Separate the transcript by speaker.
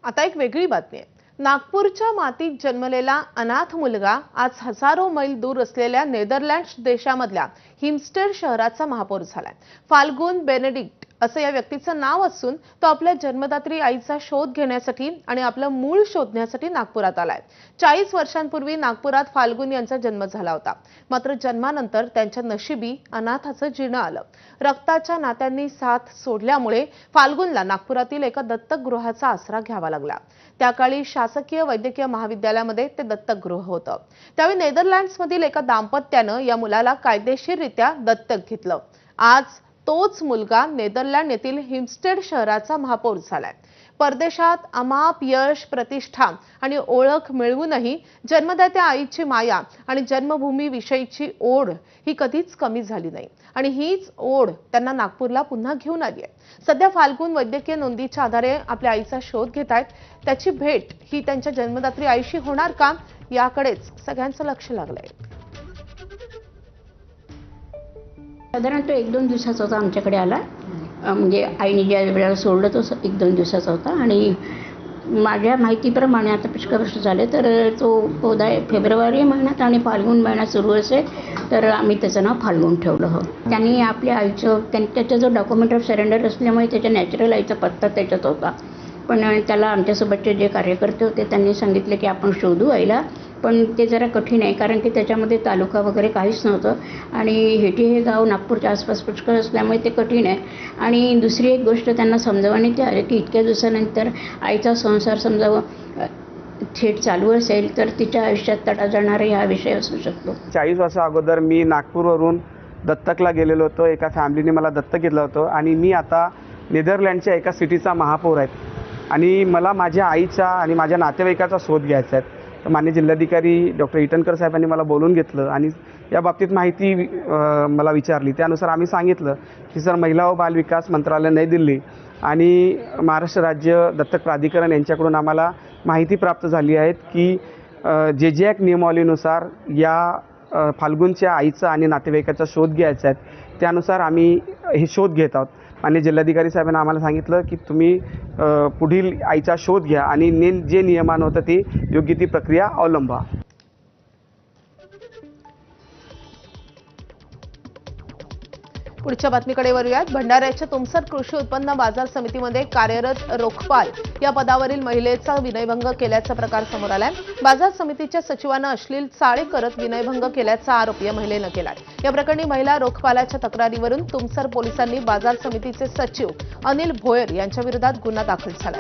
Speaker 1: आता एक वेगळी बातमी आहे। नागपूरच्या मातीत जन्मलेला अनाथ मुलगा आज हजारो मैल दूर असलेल्या नेदरलँड्स देशामधल्या हिमस्टेड शहराचा महापौर झालाय। फाल्गुन बेनेडिक्ट असं या व्यक्तीचं नाव असून तो आपल्या जन्मदात्री आईचा शोध घेण्यासाठी आणि आपलं मूळ शोधण्यासाठी नागपुरात आलाय। 40 वर्षांपूर्वी नागपुरात फाल्गुन यांचा जन्म झाला होता, मात्र जन्मानंतर त्यांच्या नशिबी अनाथाचं जीर्ण आलं। रक्ताच्या नात्यांनी साथ सोडल्यामुळे फाल्गुनला नागपुरातील एका दत्तकगृहाचा आसरा घ्यावा लागला। त्याकाळी शासकीय वैद्यकीय महाविद्यालयामध्ये ते दत्तकगृह होतं। त्यावेळी नेदरलँड्समधील एका दाम्पत्यानं या मुलाला कायदेशीररित्या दत्तक घेतलं। आज तोच मुलगा नेदरलँड येथील हिमस्टेड शहराचा महापौर झालाय। परदेशात अमाप यश, प्रतिष्ठा आणि ओळख मिळवूनही जन्मदात्या आईची माया आणि जन्मभूमी विषयीची ओढ ही कधीच कमी झाली नाही आणि हीच ओढ त्यांना नागपूरला पुन्हा घेऊन आली आहे। सध्या फाल्गुन वैद्यकीय नोंदीच्या आधारे आपल्या आईचा शोध घेत आहेत। त्याची भेट ही त्यांच्या जन्मदात्री आईशी होणार का, याकडेच सगळ्यांचं लक्ष लागलंय।
Speaker 2: साधारणतः 1-2 दिवसाचा होता आमच्याकडे आला। म्हणजे आईने ज्या वेळेला सोडलं तो 1-2 दिवसाचा होता आणि माझ्या माहितीप्रमाणे आता पुष्कळ वर्ष झाले तर तो फेब्रुवारी महिन्यात आणि फाल्गुन महिना सुरू असेल तर आम्ही त्याचं नाव फाल्गुन ठेवलं हो। त्यांनी आपल्या आईचं त्याचा जो डॉक्युमेंट ऑफ सरेंडर असल्यामुळे त्याच्या नॅचरल आईचा पत्ता त्याच्यात होता, पण त्याला आमच्यासोबतचे जे कार्यकर्ते होते त्यांनी सांगितले की आपण शोधू आईला, पण ते जरा कठीण आहे कारण की त्याच्यामध्ये तालुका वगैरे काहीच नव्हतं आणि हेटी हे गाव नागपूरच्या आसपास पुष्कळ असल्यामुळे ते कठीण आहे। आणि दुसरी एक गोष्ट त्यांना समजावण्यात आली की इतक्या दिवसानंतर आईचा संसार समजावं थेट चालू असेल तर तिच्या आयुष्यात तडा जाणारा हा विषय असू शकतो।
Speaker 3: 40 वर्षा अगोदर मी नागपूरवरून दत्तकला गेलेलो होतो। एका फॅमिलीने मला दत्तक घेतलं होतं आणि मी आता नेदरलँडच्या एका सिटीचा महापौर आहे आणि मला माझ्या आईचा आणि माझ्या नातेवाईकाचा शोध घ्यायचा आहे। माननीय जिल्हाधिकारी डॉक्टर इटनकर साहेबांनी मला बोलून घेतलं आणि या बाबतीत माहिती मला विचारली। त्यानुसार आम्ही सांगितलं की सर, महिला व बाल विकास मंत्रालय नई दिल्ली आणि महाराष्ट्र राज्य दत्तक प्राधिकरण यांच्याकडून आम्हाला माहिती प्राप्त झाली आहे की जे ॲक्ट नियमावलीनुसार या फाल्गुनच्या आईचा आणि नातेवाईकाचा शोध घ्यायचा आहे, त्यानुसार आम्ही हे शोध घेत आहोत। माननीय जिल्हाधिकारी साहेबांनी आम्हाला सांगितलं की तुम्ही पुढील आईचा शोध घ्या आणि जे नियमान होतं ती योग्य ती प्रक्रिया अवलंबा।
Speaker 1: पुढच्या बातमीकडे वळूयात। भंडाऱ्याच्या तुमसर कृषी उत्पन्न बाजार समितीमध्ये कार्यरत रोखपाल या पदावरील महिलेचा विनयभंग केल्याचा प्रकार समोर आलाय। बाजार समितीच्या सचिवानं अश्लील चाळे करत विनयभंग केल्याचा आरोप या महिलेनं केलाय। या प्रकरणी महिला रोखपालाच्या तक्रारीवरून तुमसर पोलिसांनी बाजार समितीचे सचिव अनिल भोयर यांच्या विरोधात गुन्हा दाखल झालाय।